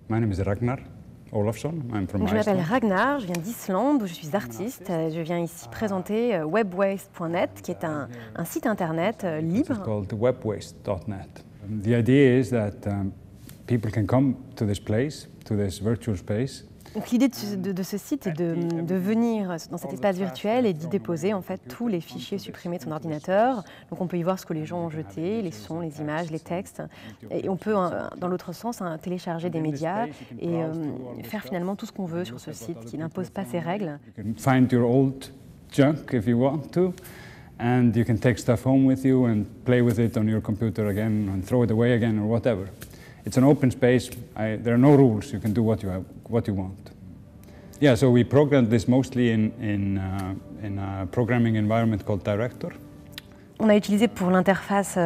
My name is Ragnar Olafsson. I'm from Je m'appelle Iceland. Ragnar, je viens d'Islande où je suis artiste. Je viens ici présenter webwaste.net qui est un site internet It's libre. called webwaste.net. The idea is that people can come to this place, to this virtual space. Donc l'idée de ce site est de venir dans cet espace virtuel et d'y déposer en fait tous les fichiers supprimés de son ordinateur. Donc on peut y voir ce que les gens ont jeté, les sons, les images, les textes. Et on peut, dans l'autre sens, télécharger des médias et faire finalement tout ce qu'on veut sur ce site qui n'impose pas ses règles. You can find your old junk if you want to, and you can take stuff home with you and play with it on your computer again and throw it away again or whatever. It's an open space. There are no rules. You can do what you want. Yeah, so we programmed this mostly in a programming environment called Director. On a utilisé pour l'interface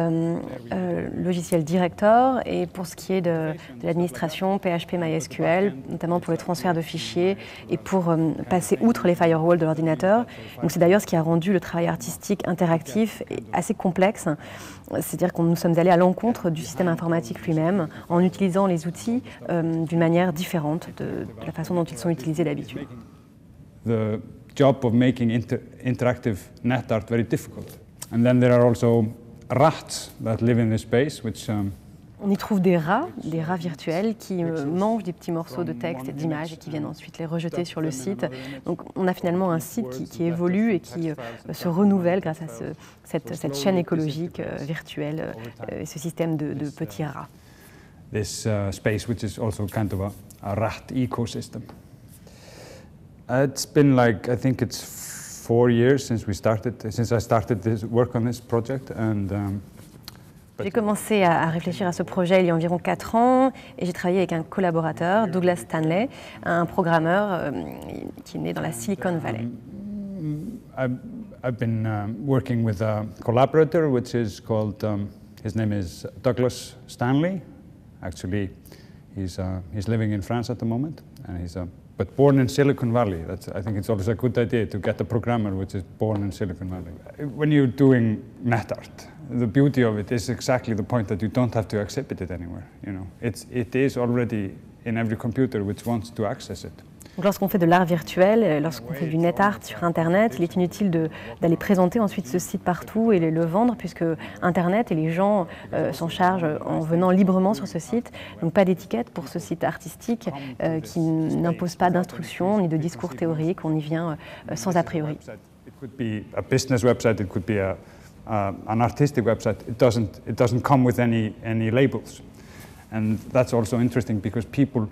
logiciel Director et pour ce qui est de l'administration PHP MySQL, notamment pour les transferts de fichiers et pour passer outre les firewalls de l'ordinateur. Donc c'est d'ailleurs ce qui a rendu le travail artistique interactif et assez complexe. C'est-à-dire que nous sommes allés à l'encontre du système informatique lui-même en utilisant les outils d'une manière différente de la façon dont ils sont utilisés d'habitude. The job of making interactive net art very difficult. And then there are also rats that live in this space, which On y trouve des rats virtuels qui mangent des petits morceaux de texte et d'images et qui viennent ensuite les rejeter sur le site. Donc on a finalement un site qui évolue et qui se renouvelle grâce à cette chaîne écologique virtuelle et ce système de petits rats. This space, which is also kind of a rat ecosystem. It's been like, I think it's 4 years since I started this work on this project, and j'ai commencé à réfléchir à ce projet il y a environ 4 ans et j'ai travaillé avec un collaborateur, Douglas Stanley, un programmeur qui est né dans la Silicon Valley. I've been working with a collaborator, which is called, his name is Douglas Stanley. Actually, he's living in France at the moment, and but born in Silicon Valley. I think it's always a good idea to get a programmer which is born in Silicon Valley. When you're doing net art, the beauty of it is exactly the point that you don't have to exhibit it anywhere. You know, it is already in every computer which wants to access it. Lorsqu'on fait de l'art virtuel, lorsqu'on fait du net art sur Internet, il est inutile d'aller présenter ensuite ce site partout et le vendre puisque Internet et les gens s'en chargent en venant librement sur ce site. Donc pas d'étiquette pour ce site artistique qui n'impose pas d'instruction ni de discours théorique, on y vient sans a priori. It could be a business website, it could be an artistic website. It doesn't come with any labels. And that's also interesting because people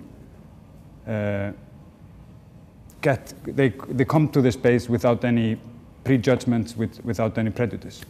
they come to the space without any prejudgments, without any prejudice.